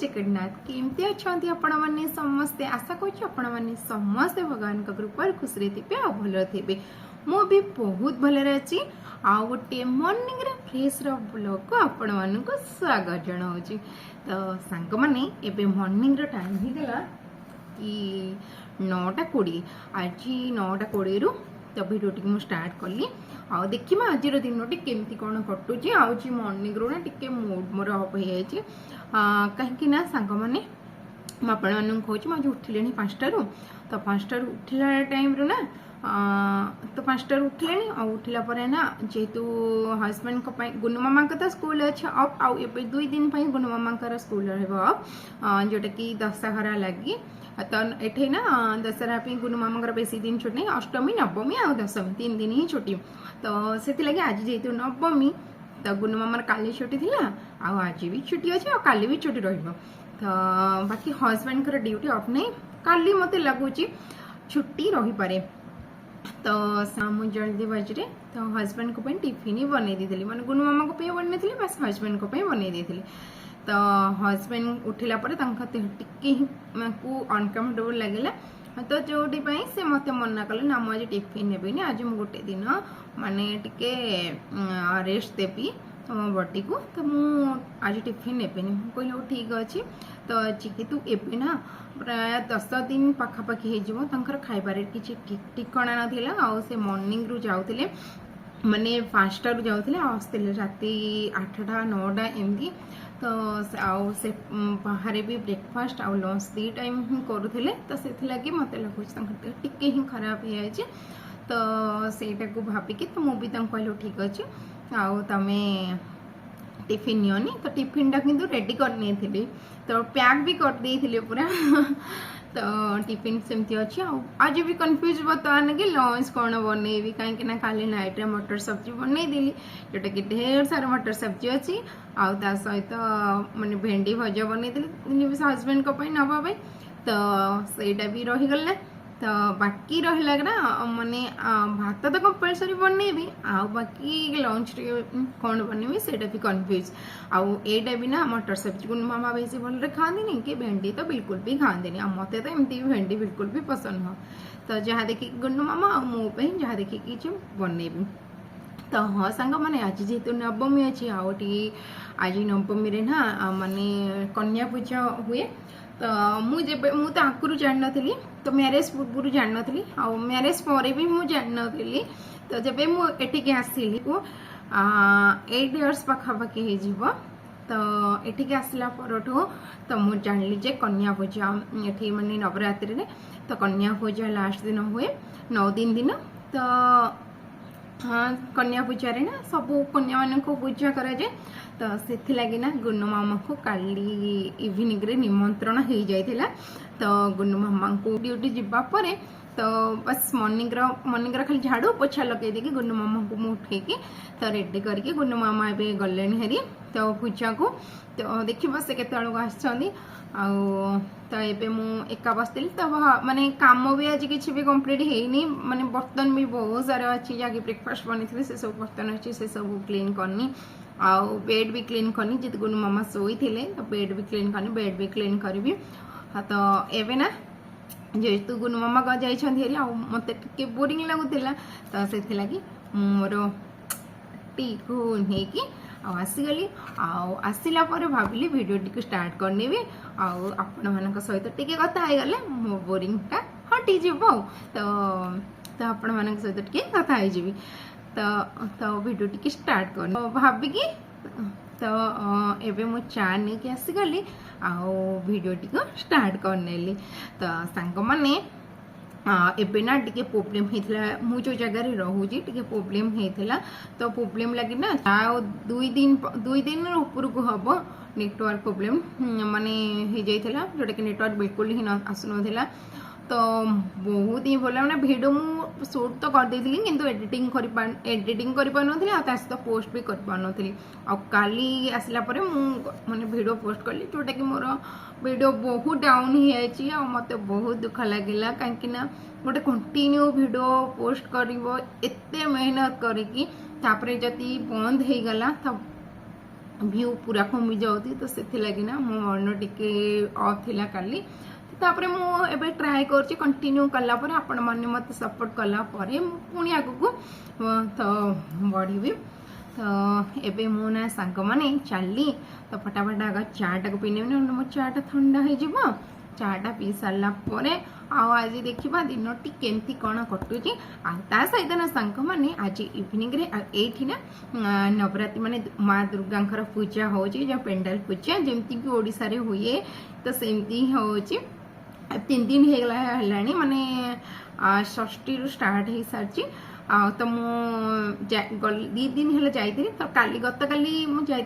जगन्नाथ केमती अच्छा आपण मैंने समस्ते आशा कर समस्ते भगवान कृपा खुशी थे आ भल थे मु भी बहुत भलरे अच्छी आ गोटे मॉर्निंग रे फ्रेश ब्लॉग को आपण मानक स्वागत जनाऊँ। तो सांग माने एबे मॉर्निंग रो टाइम ही गला कि 9:20 आज 9:20 रु तो भिडियो टी मु स्टार्ट कली आ देखिमा आज दिन केमती कौन कटुची आज मॉर्निंग रो ना टिके मूड मोर अफ हो जाए कहीं सांग मैंने मुझे कहूँ आज उठिले 5 रु तो 5 रु उठिला टाइम रू ना तो 5 रु उठिले उठिला पर ना जेहेतु हजबैंड को गुनु मामा का तो स्कूल अच्छे अफ आउ 2 दिन गुनु मामा स्कूल रहा जोटा कि दशहरा लगी तो ये ना दशहरा गुनु मामा बेसी दिन छुट्टी नहीं अष्टमी नवमी आ दशमी 3 दिन ही छुट्टी तो से लगे आज जेहेतु नवमी तो गुनु मामार काली छुट्टी थी आज भी छुट्टी अच्छे और काली भी छुट्टी रही तो बाकी हजबैंड को ड्यूटी अफ नहीं काली मत लगुच छुट्टी रही पारे तो शाम जल्दी बजे तो हजबैंड को टिफिन ही बनई दी मैंने गुनु मामा को बनई थी बस हजबैंड को बनई दी तो हजबैंड उठिला टिके को अनकम्फर्टेबल लगे तो जो से मत मना कले ना मुझे टिफिन नेबिनी आज मुझे गोटे दिन माने टिके रेस्ट देवी मो बॉडी को तो आज टिफिन नेबिनी कहली ठीक अच्छे तो जेहेतु एबे ना प्राय 10 दिन पाखापाखि हो खाइबार किसी ठीक ठिकाना नाला आ से मॉर्निंग रु जाऊे माने 5 रु जाऊे आसते राति 8टा 9टा एमती तो आउ से बाहर भी ब्रेकफास्ट आउ लंच 2 टाइम ही करूले तो से लगे मत लगुच टिके ही खराब हो जाए तो सेटा को भाविकी तो मुझे कहलु ठीक अच्छे आउ तमे टिफिन नियोनी तो टिफिन टा किंतु रेडी करनी थी तो पैक भी कर दी थी पूरा तो टिफिन सेमती अच्छे आज भी कन्फ्यूज बर्तमान कि लंच कौन बनईबी कहीं खाली नाइट मटर सब्जी बनई देली जोटा कि ढेर सारा मटर सब्जी अच्छी आ सहित माने भेंडी भजा बनई देली हजबैंड को नापी तो सहीटा भी रहीगला तो बाकी रहा ना माने भात तो कंपलसरी बनईबी आ बाकी लंच कौन बनईबी से भी कन्फ्यूज आईटा भी ना मटर सब्जी गुनु मामा बेसी भल खाती कि भेंडी तो बिल्कुल भी खाती मत तो एमती भेंडी बिल्कुल भी पसंद हो तो जहाँ देखिए गुनु मामा आ मोपाई जहाँ देखिए बनईबी तो हाँ सांग मैंने आज जेहेतु नवमी अच्छी आज नवमी रे ना माने कन्या पूजा हुए तो मुझे आगुरी जान नी तो मैरेज पूर्व जान नी आ मैरेज पर भी मुझे जान नी तो जब मुझे आसली को 8 इयर्स पाखापाखि हो तो ये आसला पर तो मुझे जानी जे कन्या पूजा ये माने नवरात्रि रे तो कन्या पूजा लास्ट दिन हुए 9 दिन तो हाँ कन्या पूजा रे ना सब कन्या मान को पूजा करा जाए तो से लगे ना गुनु मामा को काली इवनिंग रे निमंत्रण हो जाइथिला तो गुनु मामा को ड्यूटी जिबा परे तो बस मॉर्निंग रो खाली झाड़ू पोछा लगे देके गुनु मामा को मु उठेकी तो रेडी करके गुनु मामा ए गले हेरी तो पूजा को तो देखिए से केत आसछंदी तो ये मु एका बसती तो माने काम भी आज किसी भी कंप्लीट है माने बर्तन भी बहुत सारा अच्छी जगह ब्रेकफास्ट बनी से सब बर्तन अच्छी से सब क्लीन करनी आउ बेड भी क्लीन करनी जी गुनु मामा सोई थे तो बेड भी क्लीन करनी बेड भी क्लीन करी तो एवं ना जेहेतु गुनु मामा का जाइछंती मत टे बोरिंग लगुला तो से लगी मोर टी को नहीं आसीगली आसला भाविली भिडियो टी स्टार्ट करनी आपण मान सहित टी कथा गले मो बोरिंगटा हटिजी तो आपण मान सहित टी कथा तो भिडियो टी स्टार्ट कर भाविकी तो एबे मो चा नहीं आसीगली भिडियो टी स्टार्ट करनेली तो सांग माने एबे ना टिके प्रॉब्लम होता मु जो जगह रोचे टिके प्रॉब्लम होता तो प्रॉब्लम लगे ना 2 दिन ऊपर को हम नेटवर्क प्रॉब्लम माने हो जाइथिला जोटा कि नेटवर्क बिल्कुल ही आसुना तो बहुत ही भल मैंने भिडियो मु शूट तो कर देती किंतु एडिटिंग कर सहित पोस्ट भी कर पारी काली आसला माने भिडियो पोस्ट कली जोटा कि मोर भिडियो बहुत डाउन हो जाए मत बहुत दुख लगे कहीं गोटे कंटिन्यू भिडियो पोस्ट कर एते मेहनत करी जदि बंद हो गला तो व्यू पूरा कमी जाऊँगी तो से ना मो मन टिके ऑफ थिला काली तापर मुझे ट्राए कर कंटिन्यू कलापर आपण मैंने मत सपोर्ट कलापर पुणी आगू तो बढ़ी तो एबे मो ना सांग मैंने चली तो फटाफट आग चाटा को पीने मो चाटा ठंडा हो चाटा पी सारा आज देखा दिन टी केमती कौन कटुची ता सहित ना सांग मैंने आज इवनिंग ये ना नवरात्रि माने माँ दुर्गा पूजा हो पेंडाल पूजा जमती कि ओडिशा रे हुए तो सेमती हो 3 दिन है माने षष्ठी रु स्टार्ट हो सारी तो मुझे 2 दिन है जाइली तो काली गत काली मुझे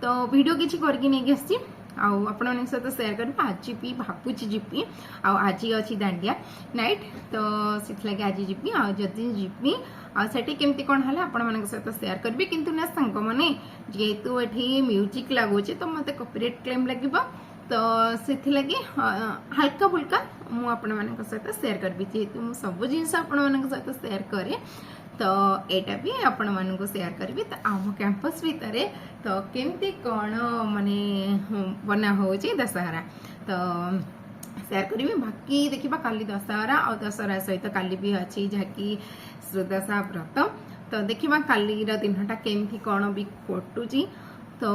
तो वीडियो किसी करके नहीं आसी आपण सहित सेयार कर आज भी भावुची जीपी आज अच्छी दांडिया नाइट तो से आज जीपी आदि जीपी आठी केमती कौन है आपण मान सहित सेयार करी किंतु ना सांग मैंने जेहेतु ये म्यूजिक लगुच तो मत कॉपीराइट क्लेम लगे तो से हल्का फुल्का मुझे सहित सेयार करी जेहेतु मुझे सब जिनस आपण सहित सेयार करे तो एटा भी आपण मानक सेयार करी तो आम कैंपस भितर तो केमती कौन माने बना हो दशहरा तो सेयार करी बाकी देखा काली दशहरा और दशहरा सहित काली भी अच्छी जहाँकि सुदशा व्रत तो देखा काली दिनटा केमती कौन भी कटुची तो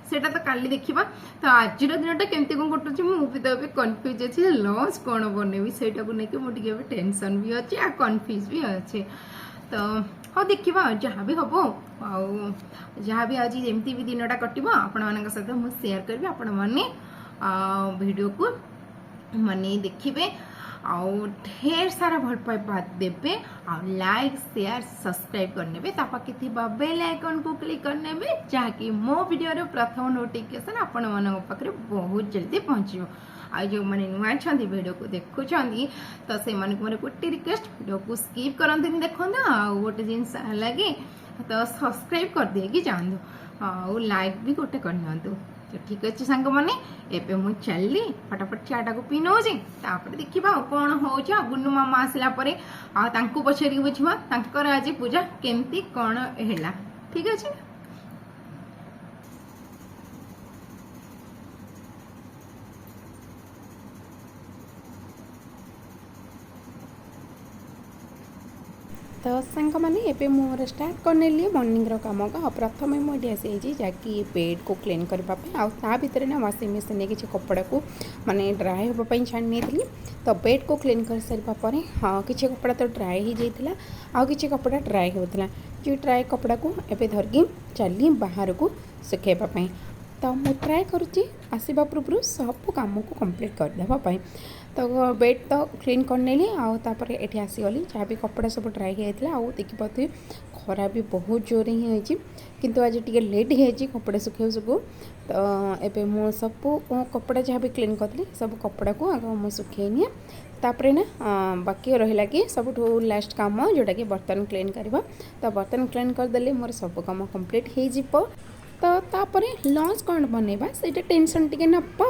सेटा तो काली देखा तो आज दिनटा केमती कौन कटुची मुझे तो कन्फ्यूज अच्छे लंच कौन बनैबी सेटा को लेकिन मुझे टेंशन भी अच्छे आ कन्फ्यूज भी अच्छे तो हाँ देखा जहाँ भी हम जहाँ भी आज जमती भी दिनटा कटो आपण मान सहित मुझे सेयार करी आपण मैंने वीडियो को माने देखिए ढेर सारा भल पाइबा देवे लाइक शेयर सब्सक्राइब करने पाखे थी बेल आइकन को क्लिक करने जहाँकि मो वीडियो प्रथम नोटिफिकेशन आपण मान पाखे बहुत जल्दी पहुँचो आ जो मैंने नुआ अच्छा वीडियो को देखुं तो से मोर गोटे रिक्वेस्ट वीडियो को स्किप करते देखो गोटे जिन लगे तो सब्सक्राइब कर दिए जातु आ लाइक भी गोटे करनी तो ठीक अच्छे सांग मैंने एवं मुझे चलि फटाफट चाटा को पी नौ देखा कौन हो गुन्नू मामा आसला पचारि बुझा आज पूजा केमती कौन है ठीक अच्छे तो सांग मैंने एवं मोर स्टार्ट करने मॉर्निंग काम का प्रथम मुझे आसी जहाँकि बेड को क्लीन करने आ भितर ना वाशिंग मशीन किसी कपड़ा को माने ड्राए होगापी छाणी नहीं तो बेड को क्लीन कर सारापर हाँ किसी कपड़ा तो ड्राए हो जाता आ कि कपड़ा ड्राए होता जो ड्राए कपड़ा को एवं धरिकी चली बाहर को सुखेवाई तो मुझे ट्राए करुँची आसवा पूर्व सब काम को कंप्लीट करदेवाई तो बेड तो क्लीन करने आपर ये आसीगली जहाँ भी कपड़ा सब ड्राई होता है देखिए खरा भी बहुत जोर ही होती किंतु आज टी लेट हो कपड़ा सुखे सुखु तो एबे मो सब कपड़ा जहाँ भी क्लीन करी सब कपड़ा को आग मुझे सुखे निए तापर ना बाकी रहा कि सब लास्ट काम जोटा कि बर्तन क्लीन करवा तो बर्तन क्लीन करदे मोर सब काम कंप्लीट हो तो तापर लंच कौन बनवा से टेंशन टी नपा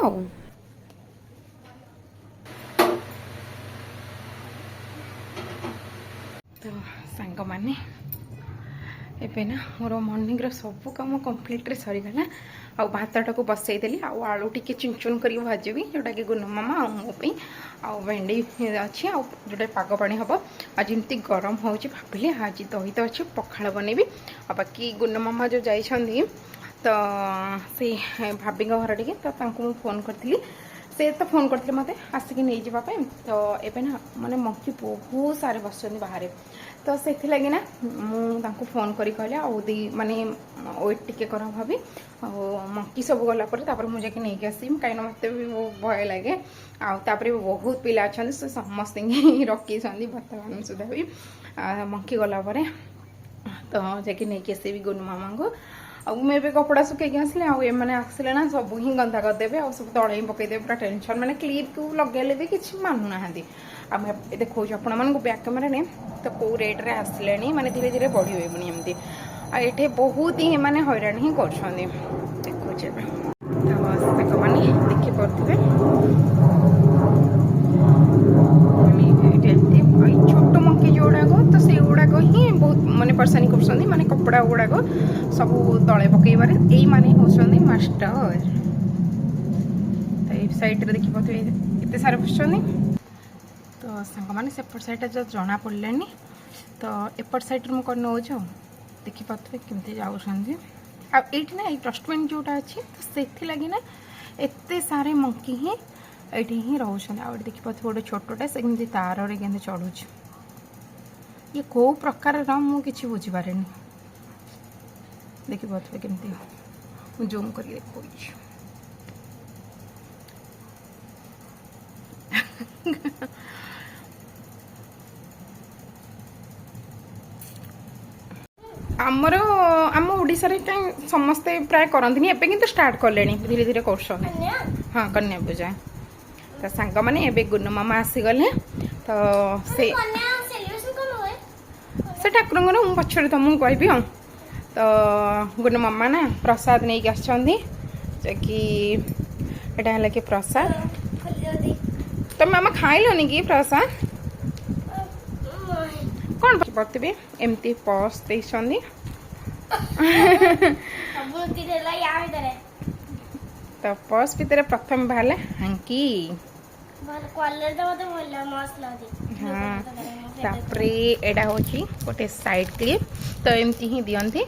तो सांग मैंने एबे ना मोर मॉर्निंग सब कम कंप्लीट सरीगला आ भातटा को बसईदेली आलू टी चुन चुन कर भाजी जोटा कि गुन्नू मामा आ मोपी आ भेंडी अच्छी आ जोटा पाग पानी हम आज जमी गरम हो भाविली आज दही तो अच्छे पखाड़ बनैबी आ बाकी गुन्नू मामा जो जाइछंदी तो से भाभी घर टे तो फोन करी से तो फोन करते मत आसिक नहीं जावाई तो एबे ना माने मंकी बहुत सारे बस बाहर तो से लगे ना मुझे फोन करी कहले आदि माने वेट टिके कर भाभी मंकी सब गलापर मुझे नहीं आसमी कहीं मत भी बहुत भय लगे आपर बहुत पिला अच्छा से समस्त रखी बर्तमान सुधा भी मंकी गलापर तो जाकि नहीं आसबी गुन्नू मामा को मैं भी कपड़ा सुखे आसले मैंने आसले ना सब ही गंदा करदेवे आ सब तले ही पकईदे पूरा टेंशन मैंने क्लिप को लगे भी किसी मानुना आम देखो आपण मानक बैक कैमेरा ने तो कौ रेट्रे आसले माने धीरे धीरे बढ़े पुणी एमती आठे बहुत ही मैंने हैरान ही कर देखुचे तो मैंने देखिपे छोट मंकी जो गुड़ाक तो से गुड़ाक ही बहुत माने सेपरेशन कर माने कपड़ा गुड़ाक सब तले पकईबार यही माने होउछन्ती मास्टर। तो ये साइड रे देखि पाथे एते सारे बसछन्ती। तो सांग माने सेपट साइड जो जना पड़लेनी तो एपट साइड मु कर नौ देखि पाथे केमती जाउछन्ती। आ एठी ना डस्टबिन जोटा अच्छी तो से लगी ना एते सारे मंकी ही ये ही रोचे। आ देखी पाथे गोटे छोटटा से केमती तार रे केमती चढ़ू ये कौ प्रकार मु किछि बुझी पारे देखी पाथे केमती जूम कर देखो। आमर आम ओडिशा रे समस्ते प्राय करंतनी एबे किंतु स्टार्ट करलेनी धीरे धीरे करछन। हां कन्या पूजा तो सांग माने एबे गुन्नू मामा आसी गले तो से ठाकुर मु पछरे तुमको कहबी। हाँ तो गुन्नू मामा ना प्रसाद नहीं आछंदी कि एटा हला कि प्रसाद तो मामा खाइलनी कि प्रसाद कौन बतबे एमती पस देछंदी। तो पस भितर प्रथम बाहला हांकी हाँ तापरे एडा होची गोटे साइड क्लिप तो एमती ही दियंती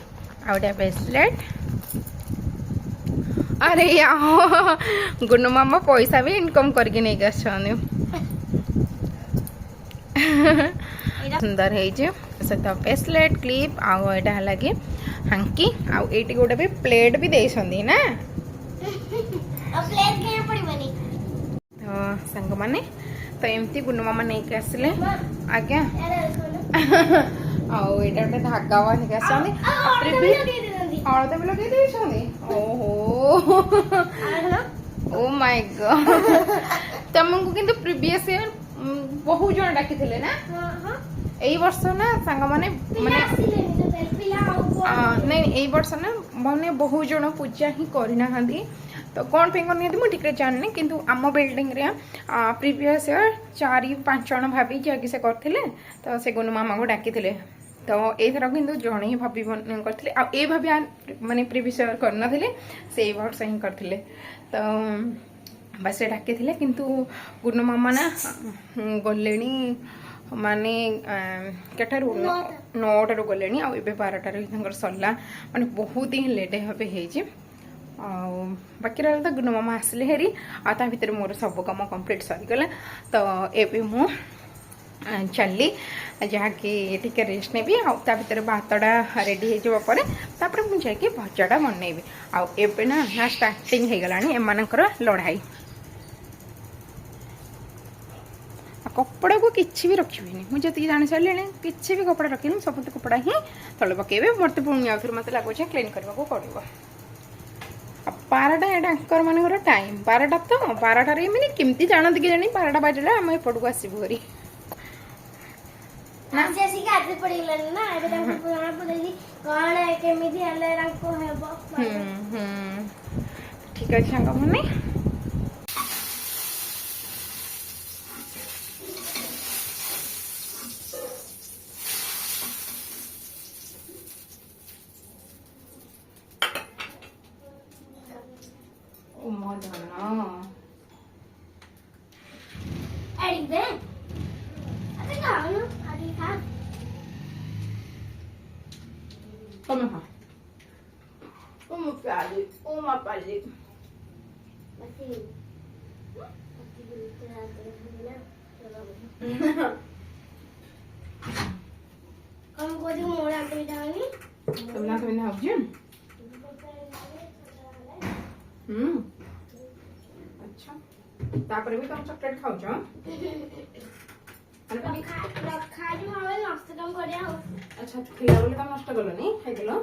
आउटा ब्रेसलेट। अरे यार गुन्नू मामा पैसा भी इनकम करके नहीं गछन सुंदर है जे से तो ब्रेसलेट क्लिप आउ एडा हला कि हांकी आउ एटी गोटे भी प्लेट भी देछंदी ना अब प्लेट के पड़िबनी। तो संग माने तो एमती गुन्नू मामा नहीं के आसले आज्ञा आउ एटा गोटे धागा वा नहीं आछंदी हळद भी लगे देछंदी। ओहो ओ माय गॉड तुमको किंतु प्रीवियस ईयर बहुत जन डाकी थिले ना एई वर्ष ना संग माने नहीं एई वर्ष ना माने बहुत जन पूजा ही करिना खांदी तो कौन पे करनी मुझे ठीक जाननी किंतु आम बिल्डिंग रे प्रीवियस ईयर 4-5 जन भाभी जि से करथिले तो से गुन्नू मामा को डाकी थिले तो एथर किंतु जड़े ही भाभी करथिले आ ए भाभी माने प्रीवियस ईयर करना थिले से वर्ष ही करथिले तो बस डाकी थिले किंतु गुन्नू मामा ना गलेनी माने केटारू 9टारू गले आ 12टार सरला माने बहुत ही लेट भावे हो बाकी रहा तो गुन्नू मामा आसले हेरी आ भितर मोर सब कम कंप्लीट सरीगला तो एबे मु चली जहाँकि टिके रेस्ट नेबी आ भितर भातटा रेडी होपर मुझे भजाटा बनइबी आबे ना स्टार्टिंग हो गलानी एमानकर लड़ाई कपड़ा को किसी भी रखी मुझे जी जानी सारे किसी भी कपड़ा रखी सब कपड़ा ही तले पकेबे मत पुणी आउ मत लगुच क्लीन करने को पड़ो। बारटा एंकर मान टाइम 12टा तो 12टार मैंने केमती जानती कि जानी 12टा बाजला आम एपटू आसबू हरी ठीक अच्छे सांग मैंने Come qua. Come piaci? Come piaci? Come को जो मोड़ आके डालनी तुमने तो मैंने हब्जी अच्छा तापर भी तुम चॉकलेट खाओ जो खा जो हमें नष्ट कम करिया हो अच्छा खिला बोले तुम नष्ट करलो नहीं खाई दिलो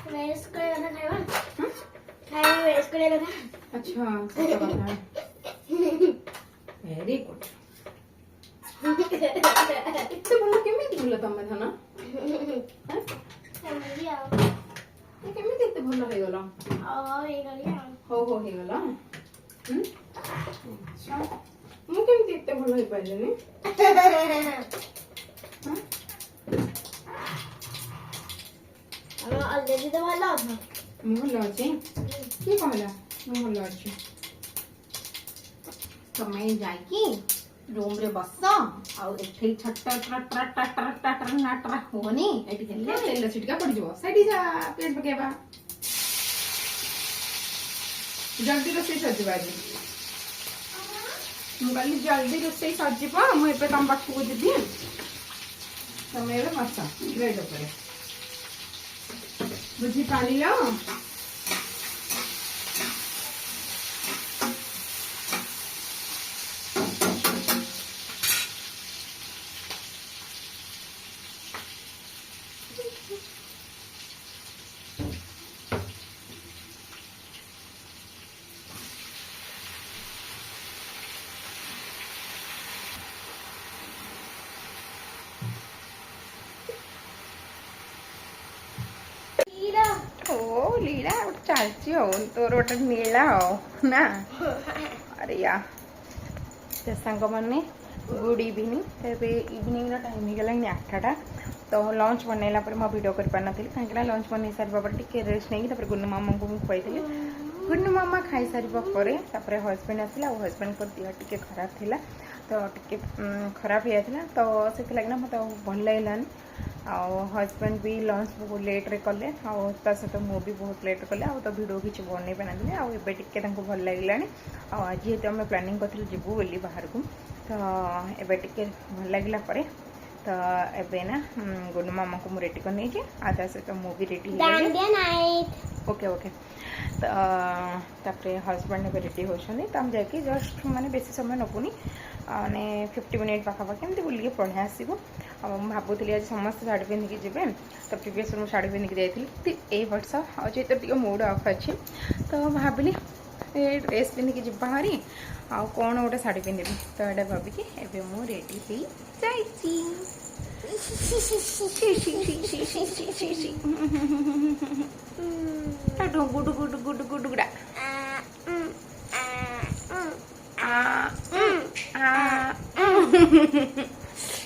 वेस्ट करे ना खाइबा खाई वेस्ट करे ना अच्छा सही बात है वेरी गुड इतने बोलो केमिति बोला तुम में था ना हैं समझी आओ ये केमिति इतने बोलो हे गलो हे गलिया हो हे गला अच्छा मु केमिति इतने बोलो हे पाइले ने ଯଦି ତ ଭଲ ଅଛ ମୁଁ ଭଲ ଅଛି କିଏ କହିଲା ମୁଁ ଭଲ ଅଛି ତମେ ଯାଇକି ରୁମ୍ ରେ ବସ ଆଉ ଏଠି ଛଟ ହୋନି ଏଠି ହେଲେ ତେଲ ଛିଟିକା ପଡିଯିବ ସେଇଠି ଯା ପ୍ଲେଟ୍ ପକେଇବା ଜଲ୍ଦି ରୋଷେଇ ସରିଯିବ ଆଜି ମୁଁ କହିଲି ଜଲ୍ଦି ରୋଷେଇ ସରିଯିବ ମୁଁ ଏବେ ତମ ପାଖକୁ ଯିବି ତମେ ଏବେ ବସ ବ୍ରେଡ୍ ଉପରେ ବୁଝିପାରିଲ ओ लीला चलती हो तोर गोटे नीला हो ना अरे या सांग मैंने गुड इवनिंग तेरे इवनिंग टाइम हो गला 8टा तो लंच बनैला पर मैं वीडियो कर पार कहीं लंच बन सारा पर टे रेस्ट नहीं गुन्नू मामा को खुआई गुन्नू मामा खाई सारे हजबैंड आसला हजबैंड को देह टे खराब थिला तो टे खराब हो जाता तो से लगे ना मतलब भल लगलानी हजबैंड भी लंच बहुत लेट्रे कले सहित मु भी बहुत लेट कले तो वीडियो किसी बन पारे आए टे भल लगे आज जेहतु आम प्लानिंग कर जीवु बोली बाहर को तो एबे टे भल लगे तो एबे ना गुन्नू मामा को रेडी कर नहीं सहित मु भी रेडी ओके ओके तो हजबैंड एवं रेडी होती तो हम जाकि जस्ट माने बेसी समय नबुनी मैंने 50 मिनिट पाखापाखि एमती बुलिक पढ़े आसबू भावुली आज समस्त शाढ़ी पिंधिकी जी तो प्रिवियस मुझे शाढ़ी पिंधिकी जाइली ए वर्ष आज तो टे मूड ऑफ अच्छी तो भाविली ड्रेस पिंधिकी जी बाहरी आउ कौन गोटे शाढ़ी पिंधि तो यहाँ भाविकी एवं मु रेडी हो गुडुगुडुगुडुगुडुगुडा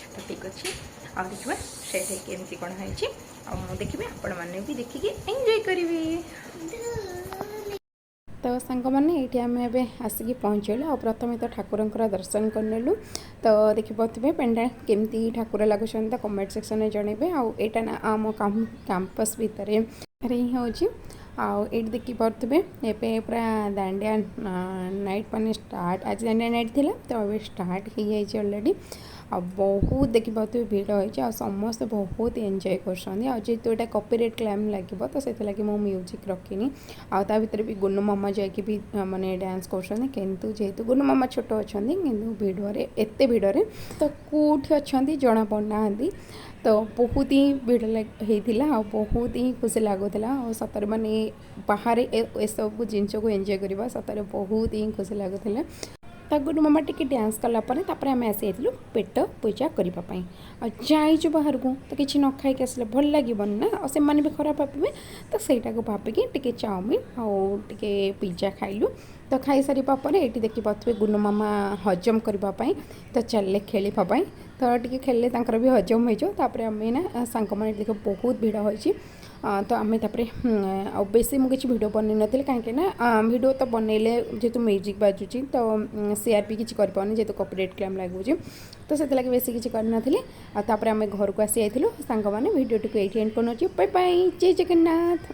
तो ठीक अच्छे आ देखा से केमती कौन है देखिए आपण मैंने भी देखिए एंजॉय करेंगे तो सांग मैंने ये आम ए आसिक पहुँचलु आ प्रथम तो ठाकुर दर्शन करनेलु तो देखिपे पेंडा केमती ठाकुर लगुच तो कमेंट सेक्शन में जनइबे आईटा ना आम कैंपस भितर ही हूँ आउ देखी पारे एवं पूरा दांडिया नाइट मैंने स्टार्ट आज दांडिया नाइट थी तो ये स्टार्ट हो जाए ऑलरेडी आ बहुत देखी पारे भिड़ होती समस्त बहुत एंजॉय करेतु यहाँ कॉपीराइट क्लेम लगे तो से लगे मो म्यूजिक रखिनी आ भर भी गुन्नू मामा जाकि भी माने डांस किंतु जेहेतु गुन्नू मामा छोट अच्छा किंतु भिड़ एत भिड़े तो कौटी अच्छा जना पड़ना तो बहुत ही भिड़ होता बहुत ही खुशी लगुला सतरे माने बाहर ए सब जिनस को एंजॉय करवा सतरे बहुत ही खुशी लगुला तो गुन्नू मामा टिके डांस कलापर आम आसी पेट पूजा करने जाइचु बाहर को तो किसी न खाई आसले भल लगे ना से भी खराब भावे तो सहीटा को भाविकी टिके चाउमिन आउे पिज्जा खाइलु तो खाई सारा पर ये देखी पारे गुन्नू मामा हजम करने तो चलले खेलवाई तो टी खेलले भी हजम होपर आम ना सांग मैंने देख बहुत भिड़ होती तो आम बेसी मुझे भिड बन नी कहीं भिड तो बनइले जेहेतु म्यूजिक बाजुची तो शेयर भी किसी करें जेहतु कॉपीराइट क्लेम लगुच तो से लगे बेसी किसी करनी आम घर को आसी जाइलु सांग मैंने भिडियो टी एंड कर बाय बाय जय जगन्नाथ।